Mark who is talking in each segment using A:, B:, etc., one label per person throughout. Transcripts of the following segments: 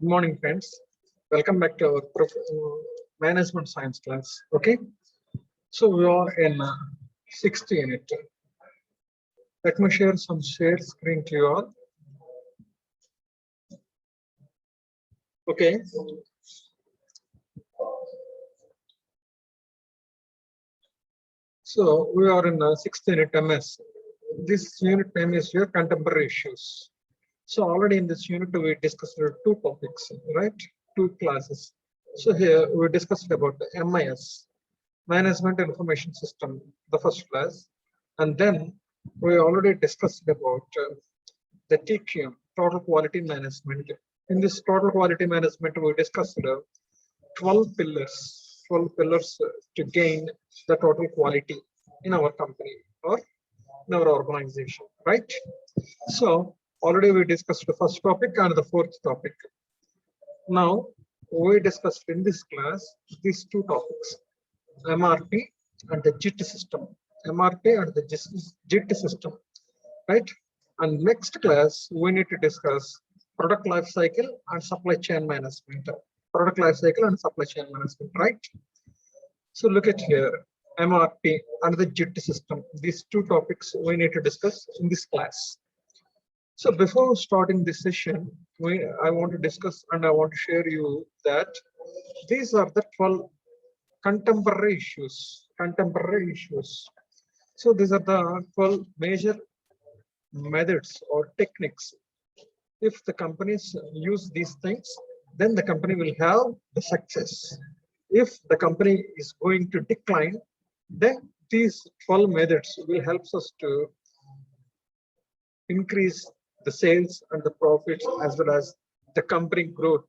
A: Good morning, friends. Welcome back to our management science class. Okay, so we are in sixth unit. Let me share some shared screen to you all. Okay. So we are in sixth unit MS. This unit name is your contemporary issues. So already in this unit we discussed two topics, right? Two classes. So here we discussed about the MIS, Management Information System, the first class, and then we already discussed about the TQM, Total Quality Management. In this Total Quality Management, we discussed 12 pillars, to gain the total quality in our company or in our organization, right? So already we discussed the first topic and the fourth topic. Now we discussed in this class these two topics, MRP and the JIT system. MRP and the JIT system, right? And next class, we need to discuss product life cycle and supply chain management. Product life cycle and supply chain management, right? So look at here, MRP and the JIT system. These two topics we need to discuss in this class. So before starting this session, I want to discuss and I want to share you that these are the 12 contemporary issues. So these are the 12 major methods or techniques. If the companies use these things, then the company will have the success. If the company is going to decline, then these 12 methods will help us to increase the sales and the profits as well as the company growth.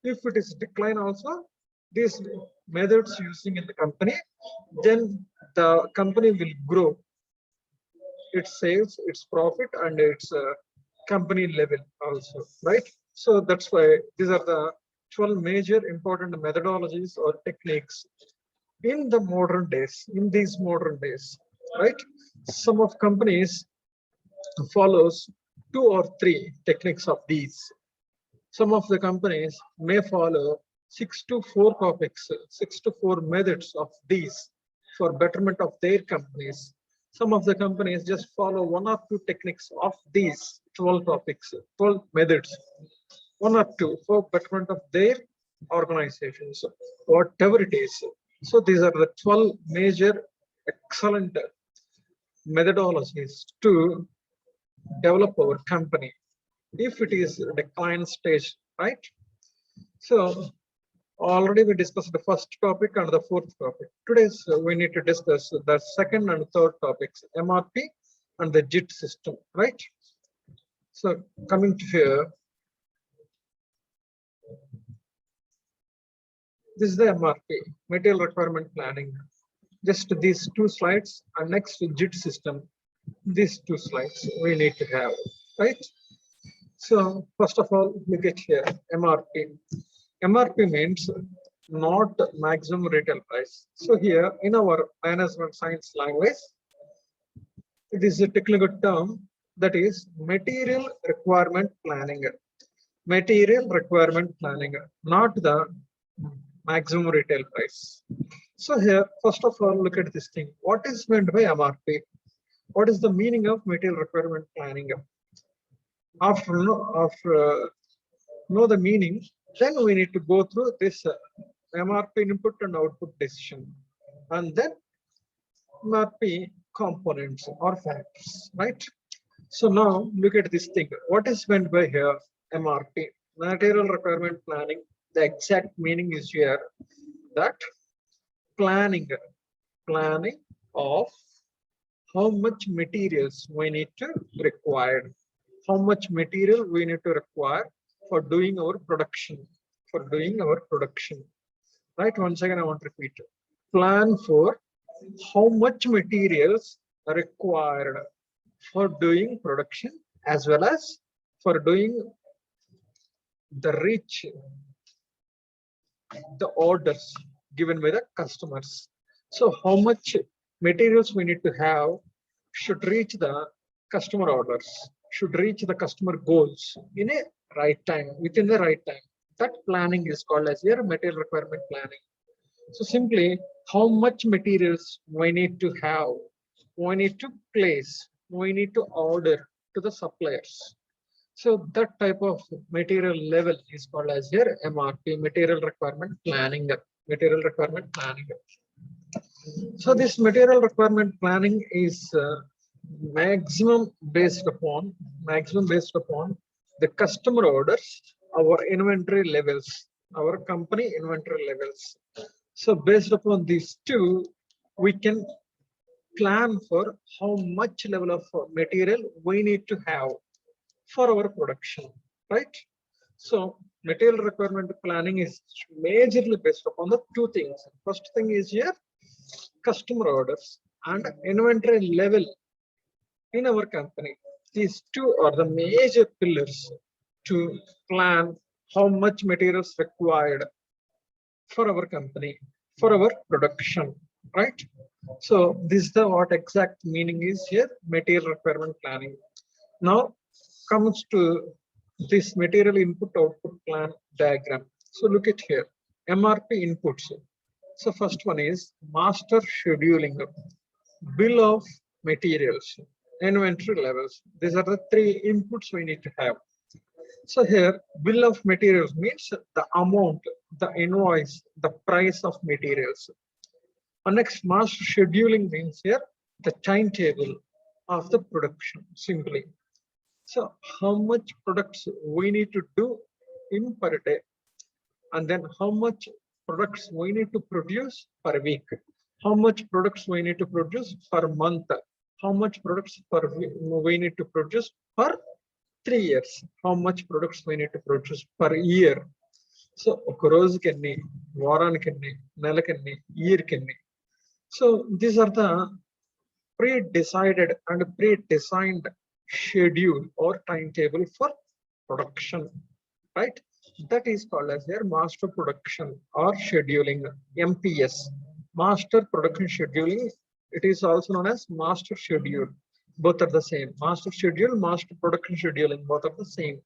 A: If it is decline also, these methods using in the company, then the company will grow its sales, its profit, and its company level also, right? So that's why these are the 12 major important methodologies or techniques in the modern days, right? Some of companies follows 2 or 3 techniques of these. Some of the companies may follow 6 to 4 topics, 6 to 4 methods of these for betterment of their companies. Some of the companies just follow 1 or 2 techniques of these 12 topics, 12 methods, 1 or 2 for betterment of their organizations, whatever it is. So these are the 12 major excellent methodologies to develop our company if it is decline stage, right? So already we discussed the first topic and the fourth topic. Today we need to discuss the second and third topics, MRP and the JIT system, right? So coming to here, this is the MRP, material requirement planning. Just these 2 slides, and next JIT system, these 2 slides we need to have, right? So first of all, look at here, MRP. MRP means not maximum retail price. So here in our management science language, it is a technical term that is material requirement planning. Material requirement planning, not the maximum retail price. So here, first of all, look at this thing. What is meant by MRP? What is the meaning of material requirement planning? After know the meaning, then we need to go through this MRP input and output decision, and then MRP components or factors, right? So now look at this thing. What is meant by here MRP? Material requirement planning. The exact meaning is here that planning of how much materials we need to require, how much material we need to require for doing our production, right? Once again I want to repeat, plan for how much materials are required for doing production as well as for doing the reach the orders given by the customers. So how much materials we need to have should reach the customer orders, should reach the customer goals in a right time, within the right time. That planning is called as your material requirement planning. So simply how much materials we need to have, we need to place, we need to order to the suppliers. So that type of material level is called as your MRP, material requirement planning. Material requirement planning. So this material requirement planning is maximum based upon the customer orders, our inventory levels, our company inventory levels. So based upon these two, we can plan for how much level of material we need to have for our production, right? So material requirement planning is majorly based upon the two things. First thing is here customer orders and inventory level in our company. These two are the major pillars to plan how much materials required for our company, for our production, right? So this is the what exact meaning is here, material requirement planning. Now comes to this material input output plan diagram. So look at here, MRP inputs. So first one is master scheduling, bill of materials, inventory levels. These are the three inputs we need to have. So here, bill of materials means the amount, the invoice, the price of materials. And next, master scheduling means here the timetable of the production, simply. So how much products we need to do in per day, and then how much products we need to produce per week, how much products we need to produce per month, how much products we need to produce per 3 years, how much products we need to produce per year. So ఒక రోజుకి ఎన్ని, వారానికి ఎన్ని, నెలకి ఎన్ని, year కి ఎన్ని. So these are the pre-decided and pre-designed schedule or timetable for production, right? That is called as their master production or scheduling, MPS, master production scheduling. It is also known as master schedule. Both are the same. Master schedule, master production scheduling, both are the same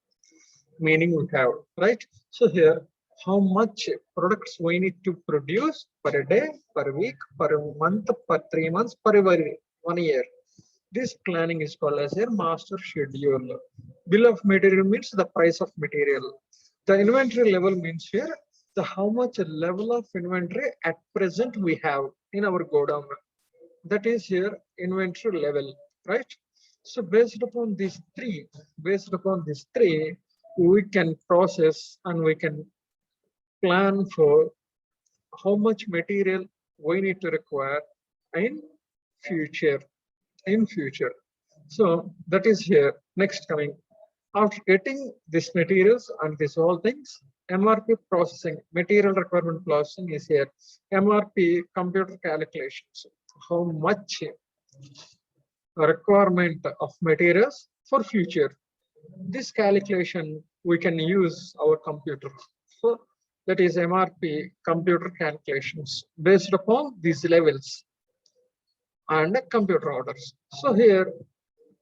A: meaning we have, right? So here, how much products we need to produce per day, per week, per month, per 3 months, per 1 year. This planning is called as a master schedule. Bill of material means the price of material. The inventory level means here the how much level of inventory at present we have in our godown. That is here inventory level, right? So based upon these three, we can process and we can plan for how much material we need to require in future. So that is here. Next coming. After getting these materials and these all things, MRP processing, material requirement processing is here. MRP computer calculations. How much requirement of materials for future. This calculation we can use our computer. So that is MRP computer calculations based upon these levels and computer orders. So here,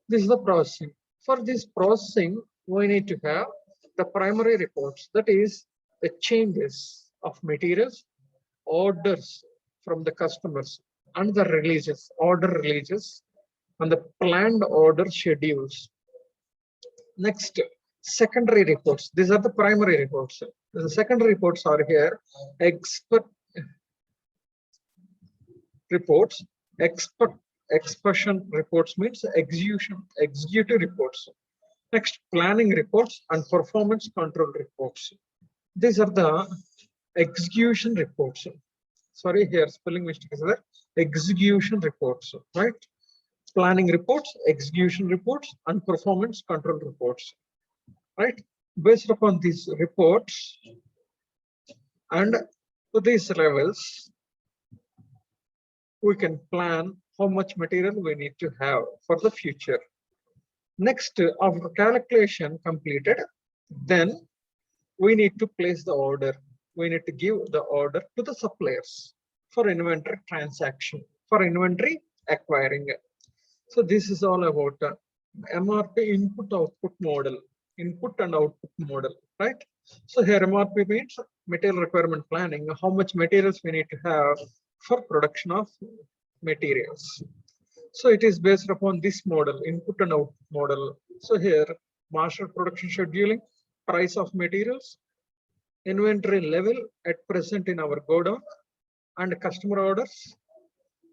A: this is the processing. For this processing, we need to have the primary reports, that is the changes of materials, orders from the customers, and the releases, order releases, and the planned order schedules. Next, secondary reports. These are the primary reports. The secondary reports are here. Expert reports, expression reports means executive reports. Next, planning reports and performance control reports. These are the execution reports. Sorry, here spelling mistake is there. Execution reports, right? Planning reports, execution reports, and performance control reports, right? Based upon these reports and these levels, we can plan how much material we need to have for the future. Next, after calculation completed, then we need to place the order. We need to give the order to the suppliers for inventory transaction, for inventory acquiring. So this is all about MRP input output model, input and output model, right? So here MRP means material requirement planning, how much materials we need to have for production of materials. So it is based upon this model, input and output model. So here, master production scheduling, price of materials, inventory level at present in our godown, and customer orders,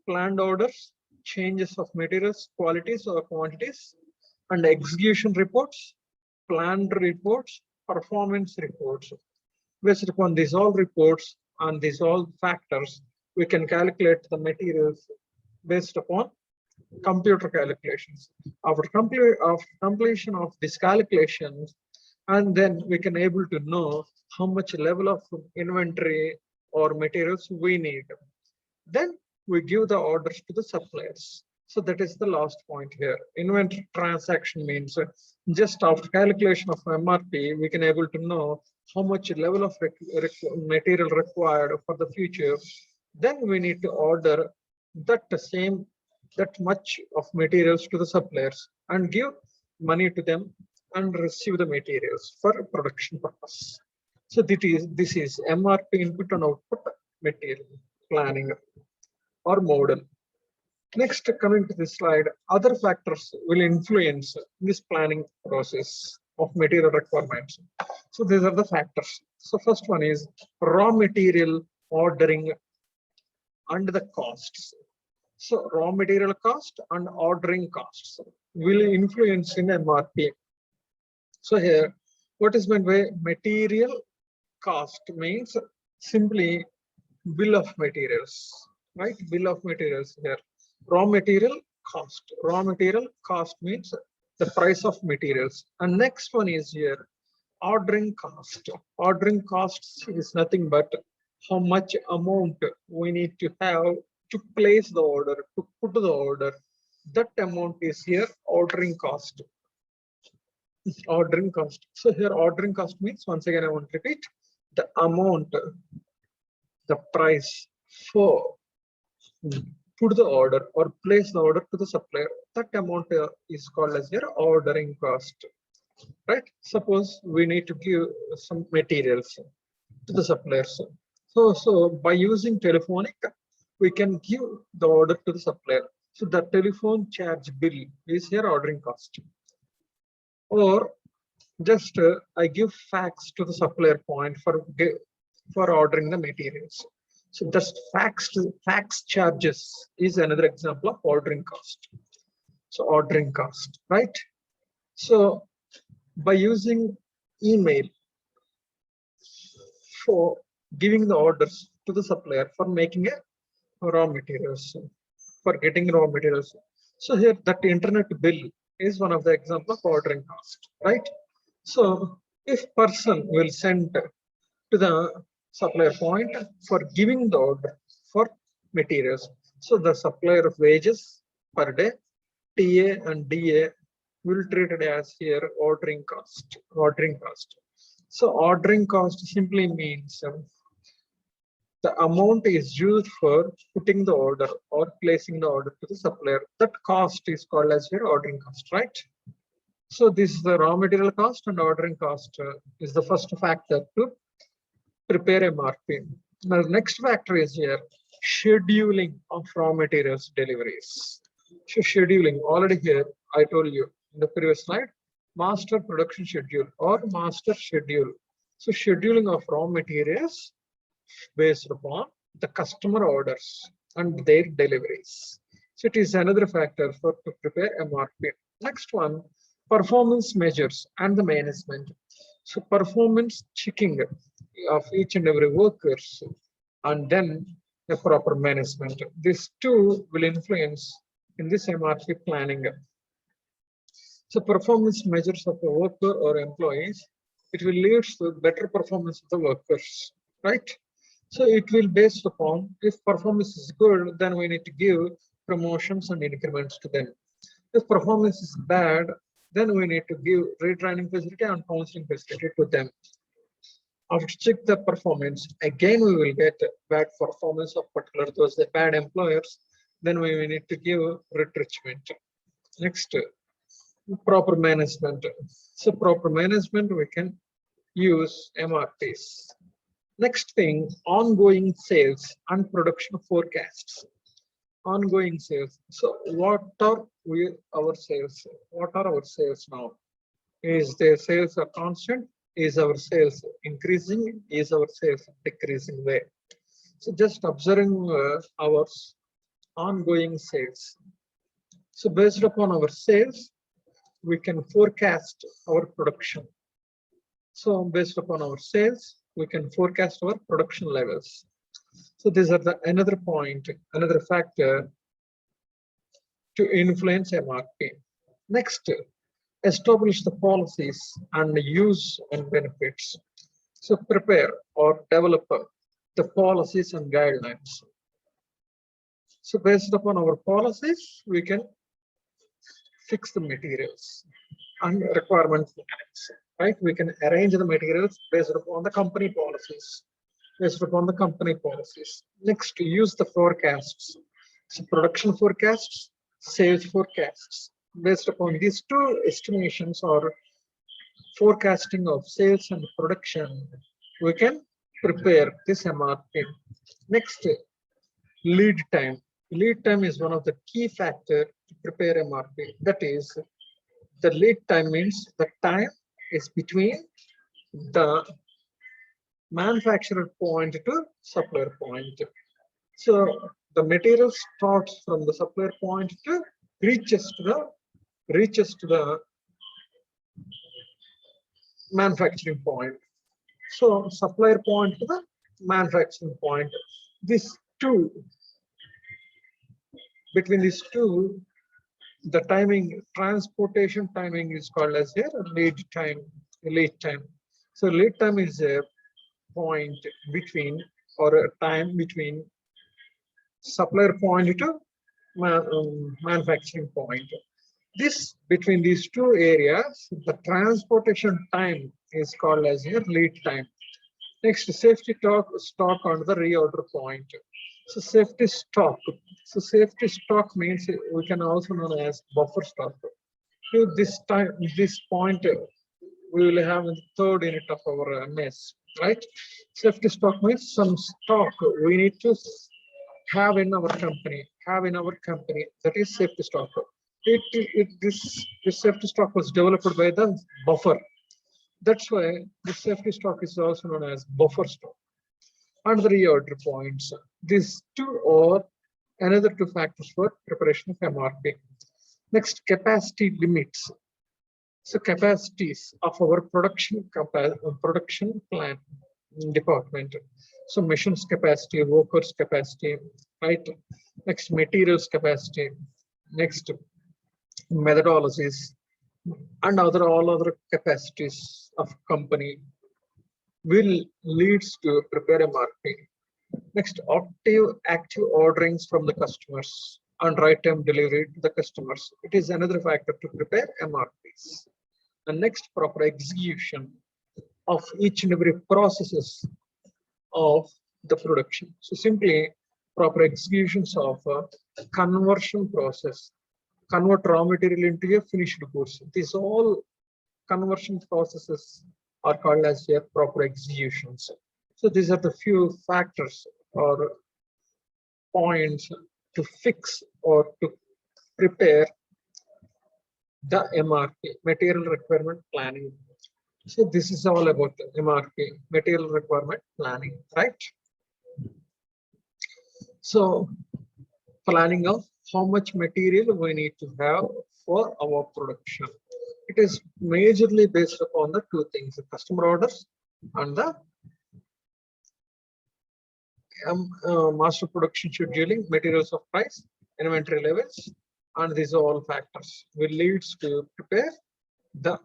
A: planned orders, changes of materials, qualities or quantities, and execution reports, planned reports, performance reports. Based upon these all reports and these all factors, we can calculate the materials based upon computer calculations. After completion of these calculations, and then we can able to know how much level of inventory or materials we need. Then we give the orders to the suppliers. So that is the last point here. Inventory transaction means just after calculation of MRP, we can able to know how much level of material required for the future. Then we need to order that much of materials to the suppliers and give money to them and receive the materials for production purpose. So this is MRP, input and output material planning or model. Next, coming to this slide, other factors will influence this planning process of material requirements. So these are the factors. So first one is raw material ordering and the costs. So raw material cost and ordering costs will influence in MRP. So here, what is meant by material cost means simply bill of materials, right? Bill of materials here. Raw material cost. Raw material cost means the price of materials. And next one is here, ordering cost. Ordering costs is nothing but how much amount we need to have to place the order, to put the order. That amount is here ordering cost. Ordering cost. So here ordering cost means, once again I want to repeat, the amount, the price for put the order or place the order to the supplier. That amount is called as your ordering cost, right? Suppose we need to give some materials to the suppliers. So by using telephonic, we can give the order to the supplier. So the telephone charge bill is here ordering cost. Or just I give fax to the supplier point for ordering the materials. So just fax charges is another example of ordering cost. So ordering cost, right? So by using email for giving the orders to the supplier for making a raw materials, for getting raw materials. So here that internet bill is one of the example of ordering cost, right? So if person will send to the supplier point for giving the order for materials, so the supplier of wages per day, TA and DA will treat it as here ordering cost. Ordering cost. So ordering cost simply means the amount is used for putting the order or placing the order to the supplier. That cost is called as your ordering cost, right? So this is the raw material cost, and ordering cost is the first factor to prepare MRP. Now, the next factor is here scheduling of raw materials deliveries. So scheduling, already here I told you in the previous slide, master production schedule or master schedule. So scheduling of raw materials based upon the customer orders and their deliveries. So it is another factor for to prepare MRP. Next one, performance measures and the management. So performance checking of each and every workers, and then the proper management. These two will influence in this MRP planning. So performance measures of the worker or employees, it will lead to better performance of the workers, right? So it will based upon if performance is good, then we need to give promotions and increments to them. If performance is bad, then we need to give retraining facility and counseling facility to them. After check the performance, again we will get bad performance of particular those the bad employers, then we need to give retrenchment. Next, proper management. So proper management we can use MRPs. Next thing, ongoing sales and production forecasts. Ongoing sales. So what are our sales? What are our sales now? Is the sales are constant? Is our sales increasing? Is our sales decreasing way? So just observing our ongoing sales. So based upon our sales, we can forecast our production. So based upon our sales, we can forecast our production levels. So these are another point, another factor to influence MRP. Next, establish the policies and use and benefits. So prepare or develop the policies and guidelines. So based upon our policies, we can fix the materials and requirement mechanics, right? We can arrange the materials based upon the company policies. Based upon the company policies. Next, use the forecasts. So production forecasts, sales forecasts. Based upon these two estimations or forecasting of sales and production, we can prepare this MRP. Next, lead time. Lead time is one of the key factors to prepare MRP. That is, the lead time means the time is between the manufacturer point to supplier point. So the material starts from the supplier point to reaches to the manufacturing point. So supplier point to the manufacturing point. These two, between these two, the timing, transportation timing is called as a lead time. Lead time. So lead time is a point between or a time between supplier point to manufacturing point. This between these two areas, the transportation time is called as a lead time. Next, safety stock on the reorder point. So safety stock. So safety stock means we can also known as buffer stock. So this point we will have in the third unit of our mess, right? Safety stock means some stock we need to have in our company. That is safety stock. This safety stock was developed by the buffer. That's why the safety stock is also known as buffer stock. And the reorder points. These two are another two factors for preparation of MRP. Next, capacity limits. So capacities of our production plan department. So machines capacity, workers capacity, right? Next, materials capacity. Next, methodologies and all other capacities of company will leads to prepare MRP. Next, active orderings from the customers and right time delivery to the customers. It is another factor to prepare MRPs. The next, proper execution of each and every processes of the production. So simply proper executions of a conversion process, convert raw material into a finished goods. These all conversion processes are called as their proper executions. So these are the few factors or points to fix or to prepare the MRP, material requirement planning. So this is all about the MRP, material requirement planning, right? So planning of how much material we need to have for our production. It is majorly based upon the two things, the customer orders and the master production scheduling, materials of price, inventory levels, and these all factors will lead to prepare the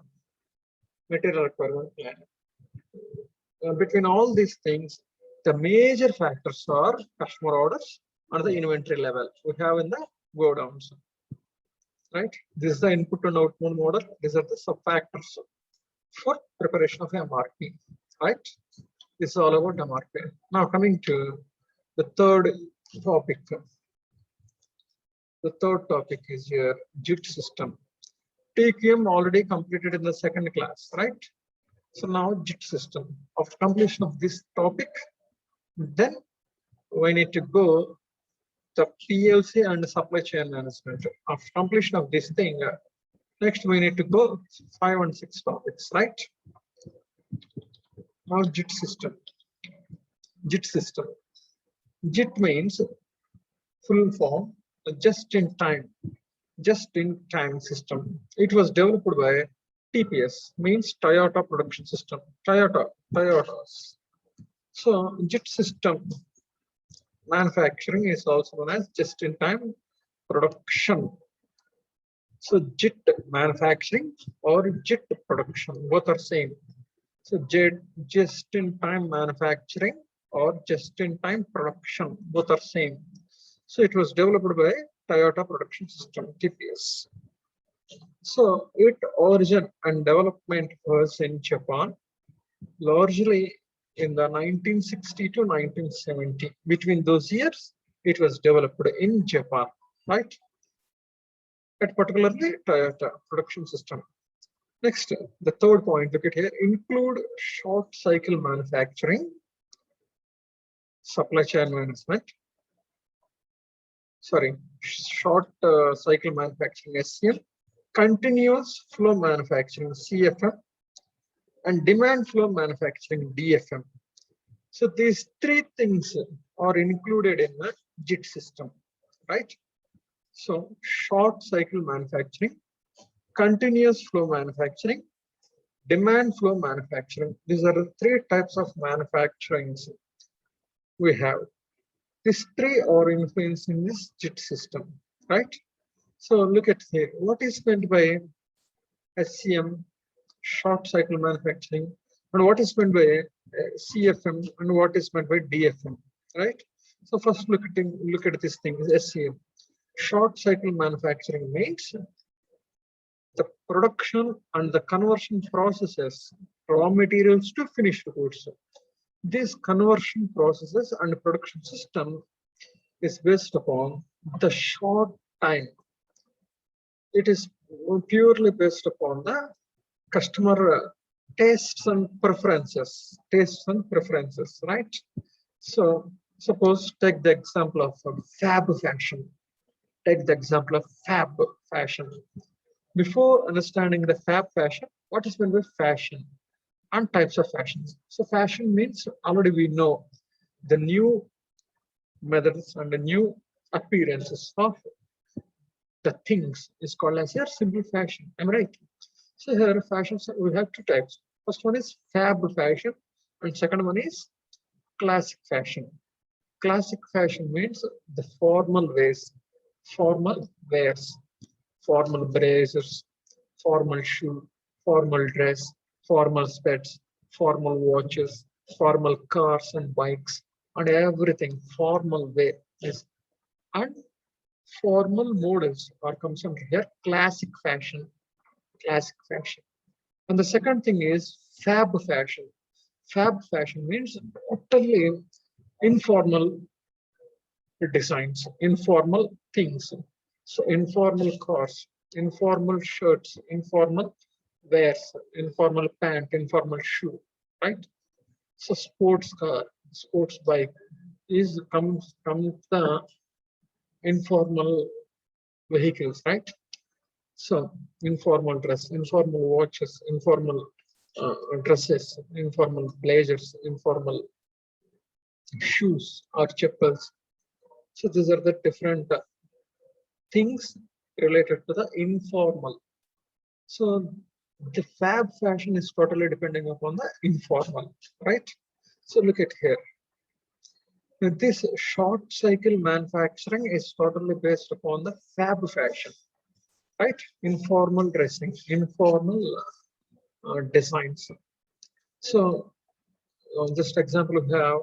A: material requirement plan. Between all these things, the major factors are customer orders and the inventory level we have in the godowns. Right? This is the input and output model. These are the sub factors for preparation of MRP. Right? This is all about MRP. Now coming to the third topic. The third topic is your JIT system. TQM already completed in the second class, right? So now JIT system. After completion of this topic, then we need to go the PLC and supply chain management. After completion of this thing, next we need to go 5 and 6 topics, right? Now JIT system. JIT system. JIT means full form, just-in-time system. It was developed by TPS, means Toyota Production System. Toyotas. So JIT system manufacturing is also known as just-in-time production. So JIT manufacturing or JIT production, both are same. So just-in-time manufacturing or just-in-time production, both are same. So it was developed by Toyota Production System, TPS. So its origin and development was in Japan, largely in the 1960 to 1970. Between those years, it was developed in Japan, right? At particularly Toyota Production System. Next, the third point, look at here, include short cycle manufacturing, supply chain management, short cycle manufacturing, SCM, continuous flow manufacturing, CFM, and demand flow manufacturing, DFM. So these three things are included in the JIT system, right? So short cycle manufacturing, continuous flow manufacturing, demand flow manufacturing. These are the three types of manufacturing we have. These three are influencing this JIT system, right? So look at here, what is meant by SCM, short cycle manufacturing, and what is meant by CFM, and what is meant by DFM, right? So first look at this thing is SCM. Short cycle manufacturing means the production and the conversion processes raw materials to finished goods. This conversion processes and production system is based upon the short time. It is purely based upon the customer tastes and preferences, right? So suppose take the example of fab fashion. Take the example of fab fashion. Before understanding the fab fashion, what is meant by fashion and types of fashions? So fashion means already we know the new methods and the new appearances of the things is called as a simple fashion. Am I right? So here fashions we have two types. First one is fab fashion, and second one is classic fashion. Classic fashion means the formal wears, formal blazers, formal shoe, formal dress, formal specs, formal watches, formal cars and bikes, and everything formal wear is. And formal models are comes under here, classic fashion. And the second thing is fab fashion. Fab fashion means totally informal designs, informal things. So informal cars, informal shirts, informal wears, informal pant, informal shoe, right? So sports car, sports bike is comes the informal vehicles, right? So informal dress, informal watches, informal dresses, informal blazers, informal shoes or chappals. So these are the different things related to the informal. So the fab fashion is totally depending upon the informal, right? So look at here. This short cycle manufacturing is totally based upon the fab fashion, right? Informal dressing, informal designs. So just example, we have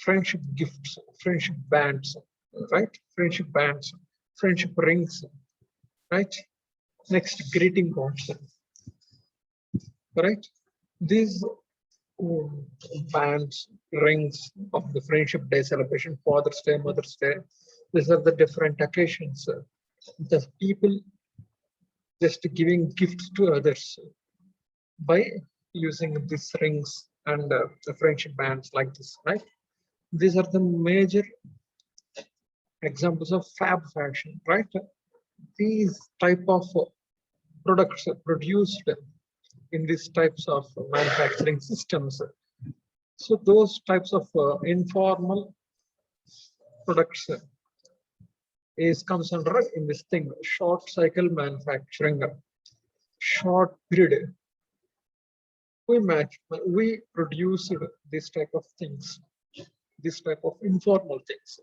A: friendship gifts, friendship bands, right? Friendship bands, friendship rings, right? Next, greeting cards, right? These bands, rings of the friendship day celebration, Father's Day, Mother's Day. These are the different occasions. The people just giving gifts to others by using these rings and the friendship bands like this, right? These are the major examples of fab fashion, right? These type of products are produced in these types of manufacturing systems. So those types of informal products is comes under in this thing short cycle manufacturing, short grid. We produced this type of things, this type of informal things.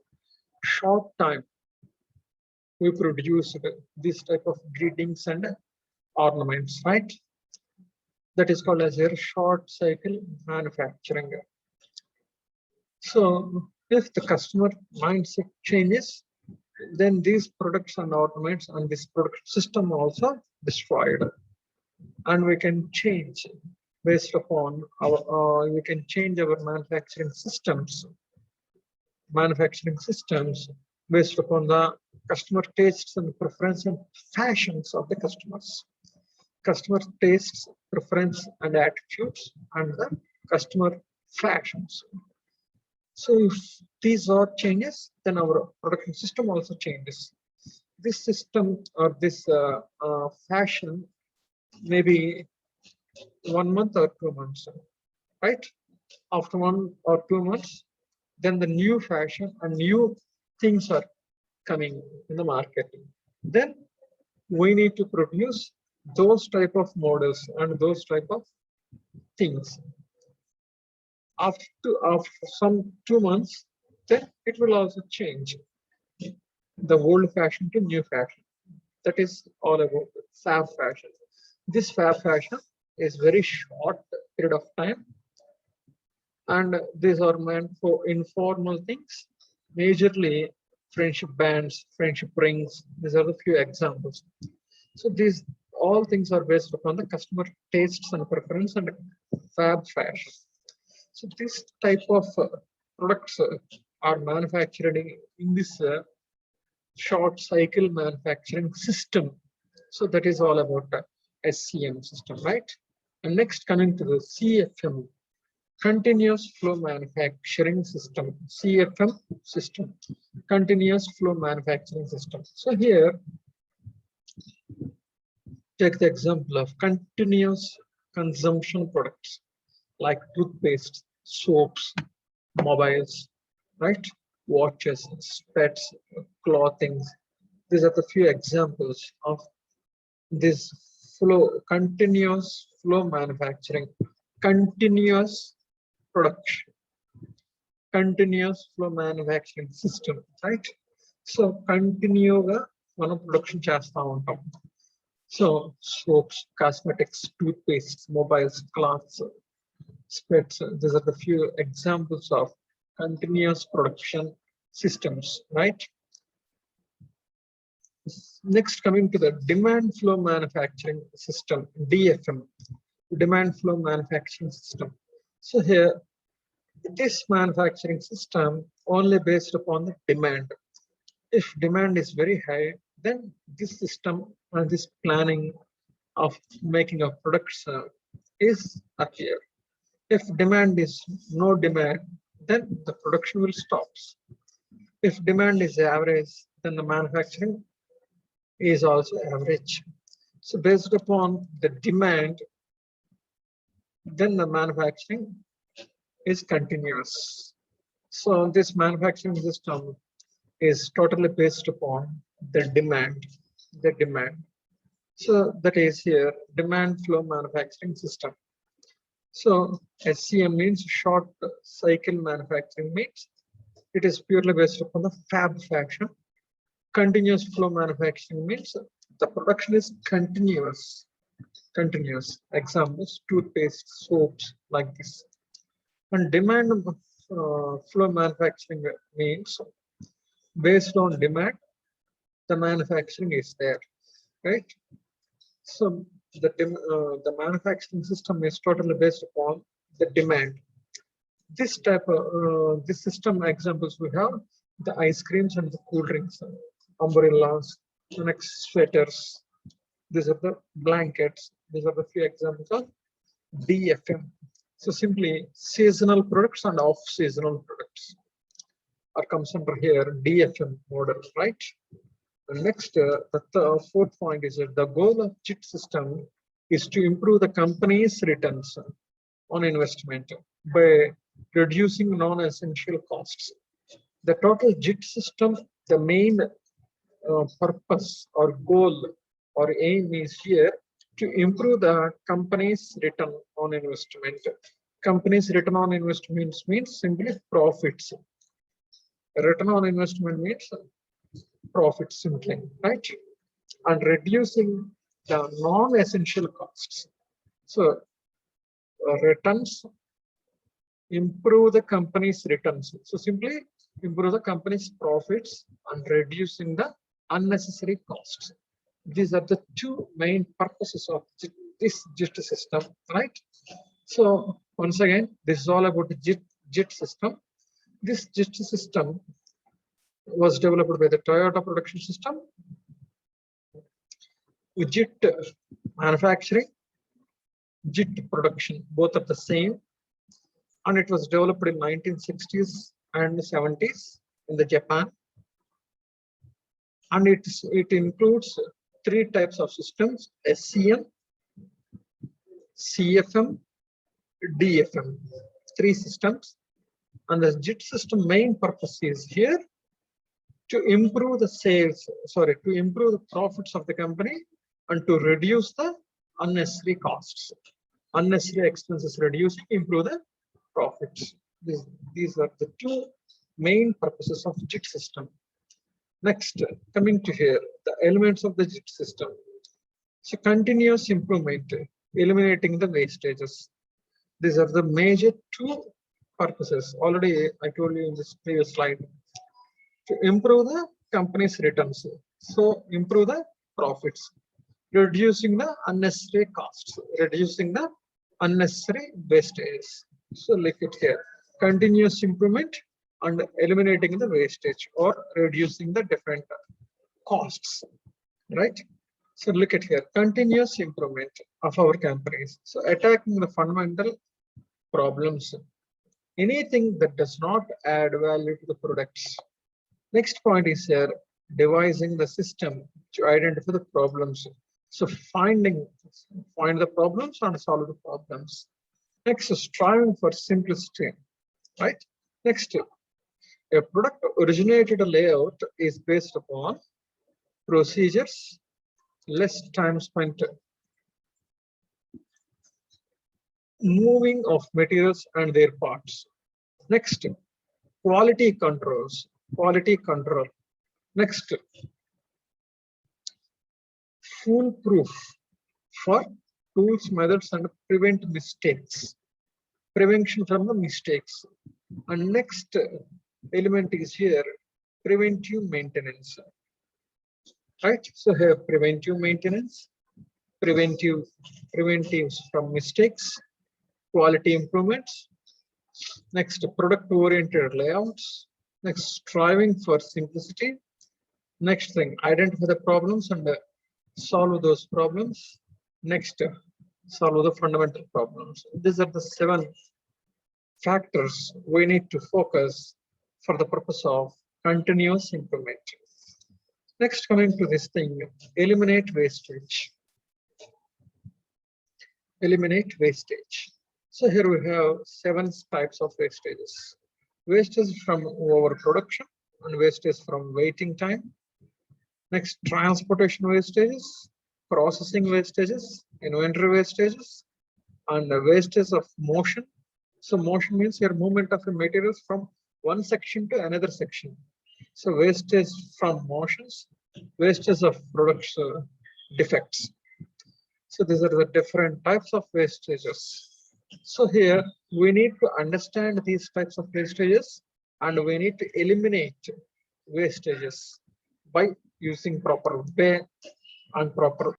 A: Short time we produced this type of greetings and ornaments, right? That is called as a short cycle manufacturing. So if the customer mindset changes, then these products and ornaments and this product system also destroyed, and we can change based upon our we can change our manufacturing systems based upon the customer tastes and preference and fashions of the customers, customer tastes, preference and attitudes, and the customer fashions. So if these are changes, then our production system also changes. This system or this fashion maybe 1 month or 2 months, right? After 1 or 2 months, then the new fashion and new things are coming in the market. Then we need to produce those type of models and those type of things. After some 2 months, then it will also change the old fashion to new fashion. That is all about fab fashion. This fab fashion is very short period of time, and these are meant for informal things, majorly friendship bands, friendship rings. These are the few examples. So these all things are based upon the customer tastes and preference and fab fashion. So this type of products are manufactured in this short cycle manufacturing system. So that is all about the SCM system, right? And next, coming to the CFM, continuous flow manufacturing system, CFM system, continuous flow manufacturing system. So here, take the example of continuous consumption products like toothpaste, soaps, mobiles, right? Watches, pets, clothing. These are the few examples of this continuous flow manufacturing, continuous production, continuous flow manufacturing system, right? So కంటిన్యూగా మనం production చేస్తూ ఉంటాం. So soaps, cosmetics, toothpaste, mobiles, cloths, spreads. These are the few examples of continuous production systems, right? Next, coming to the demand flow manufacturing system, DFM, demand flow manufacturing system. So here, this manufacturing system only based upon the demand. If demand is very high, then this system and this planning of making of products is appear. If demand is no demand, then the production will stop. If demand is average, then the manufacturing is also average. So based upon the demand, then the manufacturing is continuous. So this manufacturing system is totally based upon the demand. So that is here demand flow manufacturing system. So SCM means short cycle manufacturing, means it is purely based upon the fab fashion. Continuous flow manufacturing means the production is continuous. Examples, toothpaste, soaps, like this. And demand flow manufacturing means based on demand, the manufacturing is there, right? So the manufacturing system is totally based upon the demand. This type of this system examples we have the ice creams and the cool drinks, umbrellas, next sweaters. These are the blankets. These are the few examples of DFM. So simply seasonal products and off-seasonal products are comes under here DFM model, right? And next, the fourth point is that the goal of JIT system is to improve the company's returns on investment by reducing non-essential costs. The total JIT system, the main purpose or goal or aim is here to improve the company's return on investment. Company's return on investment means simply profits. Return on investment means profit simply, right? And reducing the non-essential costs. So returns improve the company's returns. So simply improve the company's profits and reducing the unnecessary costs. These are the two main purposes of this JIT system, right? So once again, this is all about the JIT system. This JIT system was developed by the Toyota Production System, JIT manufacturing, JIT production, both are the same, and it was developed in 1960s and 70s in the Japan, and it includes three types of systems: SCM, CFM, DFM, three systems. And the JIT system main purpose is here to improve the sales, to improve the profits of the company and to reduce the unnecessary costs, unnecessary expenses reduced, improve the profits. These are the two main purposes of JIT system. Next, coming to here, the elements of the JIT system. So continuous improvement, eliminating the wastages. These are the major two purposes. Already I told you in this previous slide. To improve the company's returns, so improve the profits, reducing the unnecessary costs, reducing the unnecessary wastage. So look at here, continuous improvement and eliminating the wastage or reducing the different costs, right? So look at here, continuous improvement of our companies. So attacking the fundamental problems, anything that does not add value to the products. Next point is here, devising the system to identify the problems. So find the problems and solve the problems. Next, striving for simplicity, right? Next, a product originated layout is based upon procedures, less time spent moving of materials and their parts. Next, quality controls, quality control. Next, foolproof for tools, methods, and prevent mistakes. Prevention from the mistakes. And next element is here, preventive maintenance. Right? So here, preventive maintenance, preventives from mistakes, quality improvements. Next, product-oriented layouts. Next, striving for simplicity. Next thing, identify the problems and solve those problems. Next, solve the fundamental problems. These are the 7 factors we need to focus for the purpose of continuous improvement. Next, coming to this thing, eliminate wastage. Eliminate wastage. So here we have 7 types of wastages. Wastage from overproduction and wastage from waiting time. Next, transportation wastages, processing wastages, inventory wastages, and wastage of motion. So motion means your movement of the materials from one section to another section. So wastage from motions, wastage of products defects. So these are the different types of wastages. So here we need to understand these types of wastages and we need to eliminate wastages by using proper way and proper